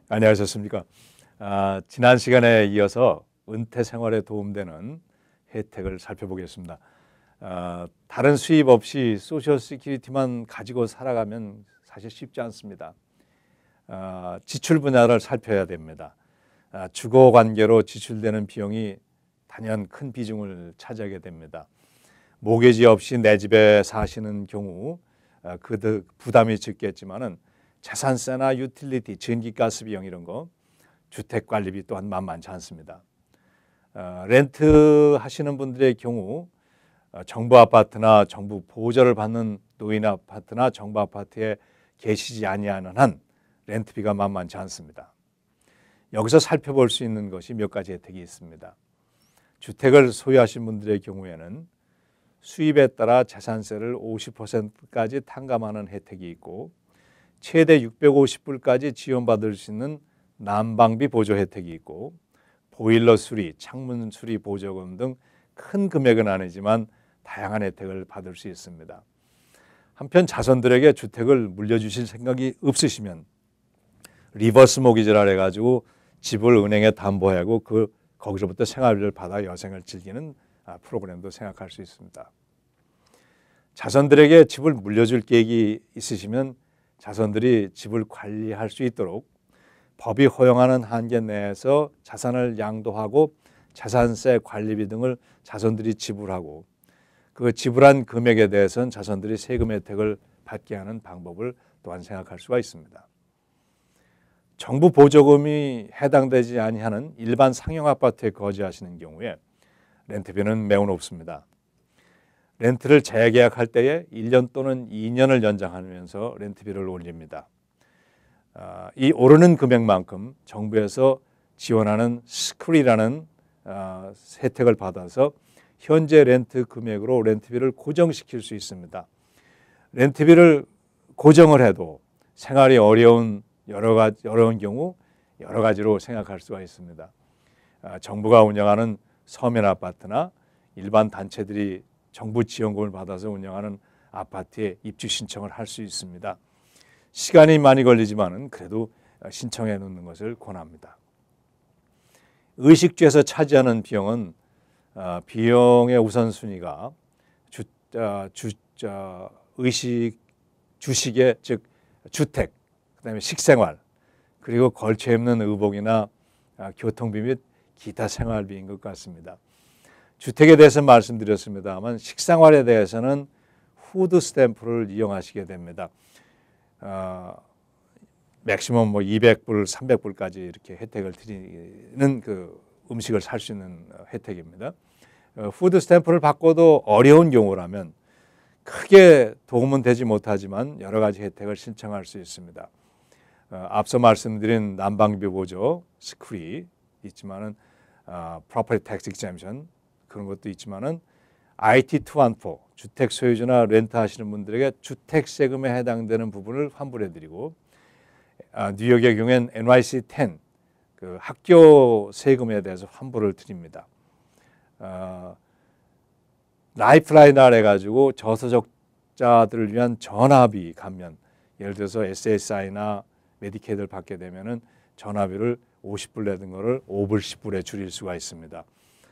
안녕하셨습니까? 지난 시간에 이어서 은퇴 생활에 도움되는 혜택을 살펴보겠습니다. 다른 수입 없이 소셜 시큐리티만 가지고 살아가면 사실 쉽지 않습니다. 지출 분야를 살펴야 됩니다. 주거 관계로 지출되는 비용이 단연 큰 비중을 차지하게 됩니다. 모기지 없이 내 집에 사시는 경우 그 부담이 적겠지만은 재산세나 유틸리티, 전기가스 비용 이런 거, 주택관리비 또한 만만치 않습니다. 렌트 하시는 분들의 경우 정부 아파트나 정부 보조를 받는 노인 아파트나 정부 아파트에 계시지 아니하는 한 렌트비가 만만치 않습니다. 여기서 살펴볼 수 있는 것이 몇 가지 혜택이 있습니다. 주택을 소유하신 분들의 경우에는 수입에 따라 재산세를 50%까지 탕감하는 혜택이 있고 최대 650불까지 지원받을 수 있는 난방비 보조 혜택이 있고 보일러 수리, 창문 수리 보조금 등 큰 금액은 아니지만 다양한 혜택을 받을 수 있습니다. 한편 자손들에게 주택을 물려주실 생각이 없으시면 리버스 모기지라 해가지고 집을 은행에 담보하고 거기서부터 생활비를 받아 여생을 즐기는 프로그램도 생각할 수 있습니다. 자손들에게 집을 물려줄 계획이 있으시면 자손들이 집을 관리할 수 있도록 법이 허용하는 한계 내에서 자산을 양도하고 자산세, 관리비 등을 자손들이 지불하고 그 지불한 금액에 대해서는 자손들이 세금 혜택을 받게 하는 방법을 또한 생각할 수가 있습니다. 정부 보조금이 해당되지 아니하는 일반 상용 아파트에 거주하시는 경우에 렌트비는 매우 높습니다. 렌트를 재계약할 때에 1년 또는 2년을 연장하면서 렌트비를 올립니다. 이 오르는 금액만큼 정부에서 지원하는 스쿨이라는 혜택을 받아서 현재 렌트 금액으로 렌트비를 고정시킬 수 있습니다. 렌트비를 고정을 해도 생활이 어려운 경우 여러 가지로 생각할 수가 있습니다. 정부가 운영하는 서면 아파트나 일반 단체들이 정부 지원금을 받아서 운영하는 아파트에 입주 신청을 할 수 있습니다. 시간이 많이 걸리지만은 그래도 신청해 놓는 것을 권합니다. 의식주에서 차지하는 비용은 비용의 우선순위가 주식의 즉 주택, 그다음에 식생활, 그리고 걸쳐 입는 의복이나 교통비 및 기타 생활비인 것 같습니다. 주택에 대해서 말씀드렸습니다만 식생활에 대해서는 푸드 스탬프를 이용하시게 됩니다. 맥시멈 200불, 300불까지 이렇게 혜택을 드리는 그 음식을 살 수 있는 혜택입니다. 푸드 스탬프를 받고도 어려운 경우라면 크게 도움은 되지 못하지만 여러 가지 혜택을 신청할 수 있습니다. 앞서 말씀드린 난방비 보조, 스쿨이 있지만은 property tax exemption 그런 것도 있지만은 IT 214 주택 소유주나 렌트 하시는 분들에게 주택 세금에 해당되는 부분을 환불해드리고 뉴욕의 경우엔 NYC 10 그 학교 세금에 대해서 환불을 드립니다. 라이프라인을 해가지고 저소득자들을 위한 전화비 감면, 예를 들어서 SSI나 메디케이드를 받게 되면은 전화비를 50불 내던 거를 5불, 10불에 줄일 수가 있습니다.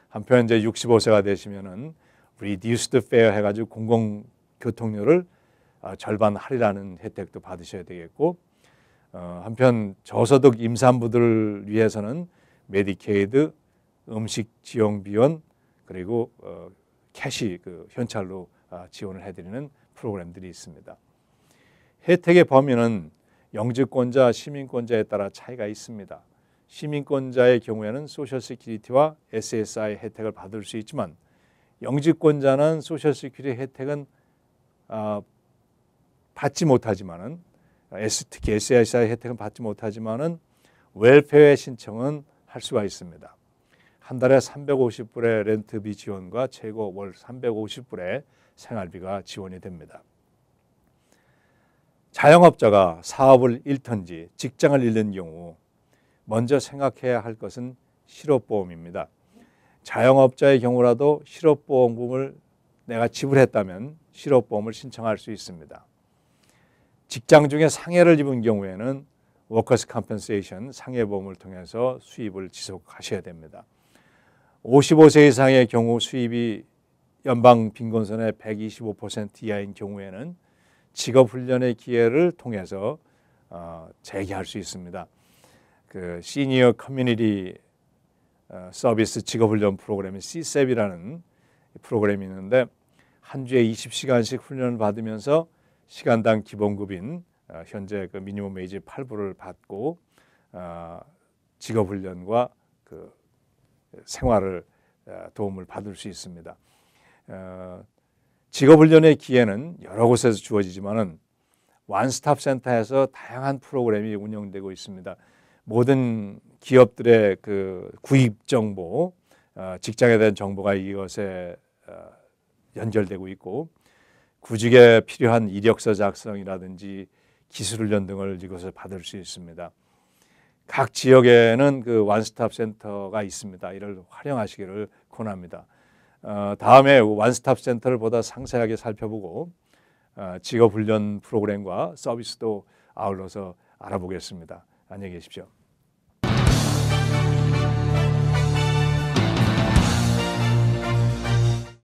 한편 이제 65세가 되시면은 reduced fare 해가지고 공공교통료를 절반 할인하는 혜택도 받으셔야 되겠고, 한편 저소득 임산부들을 위해서는 메디케이드, 음식 지원 비원 그리고 캐시 현찰로 지원을 해드리는 프로그램들이 있습니다. 혜택의 범위는 영주권자, 시민권자에 따라 차이가 있습니다. 시민권자의 경우에는 소셜 시큐리티와 SSI 혜택을 받을 수 있지만 영주권자는 소셜 시큐리티 혜택은 받지 못하지만은 특히 SSI 혜택은 받지 못하지만은 웰페어 신청은 할 수가 있습니다. 한 달에 350불의 렌트비 지원과 최고 월 350불의 생활비가 지원이 됩니다. 자영업자가 사업을 잃든지 직장을 잃는 경우 먼저 생각해야 할 것은 실업보험입니다. 자영업자의 경우라도 실업보험금을 내가 지불했다면 실업보험을 신청할 수 있습니다. 직장 중에 상해를 입은 경우에는 워커스 컴펜세이션 상해보험을 통해서 수입을 지속하셔야 됩니다. 55세 이상의 경우 수입이 연방 빈곤선의 125% 이하인 경우에는 직업훈련의 기회를 통해서 재개할 수 있습니다. 그 시니어 커뮤니티 서비스 직업훈련 프로그램이 CSEP이라는 프로그램이 있는데 한 주에 20시간씩 훈련을 받으면서 시간당 기본급인 현재 그 미니멈 웨이지 8불을 받고 직업훈련과 그 생활을 도움을 받을 수 있습니다. 직업훈련의 기회는 여러 곳에서 주어지지만은 원스톱 센터에서 다양한 프로그램이 운영되고 있습니다. 모든 기업들의 그 구입 정보, 직장에 대한 정보가 이것에 연결되고 있고 구직에 필요한 이력서 작성이라든지 기술훈련 등을 이것을 받을 수 있습니다. 각 지역에는 그 원스톱 센터가 있습니다. 이를 활용하시기를 권합니다. 다음에 원스톱 센터를 보다 상세하게 살펴보고 직업훈련 프로그램과 서비스도 아울러서 알아보겠습니다. 안녕히 계십시오.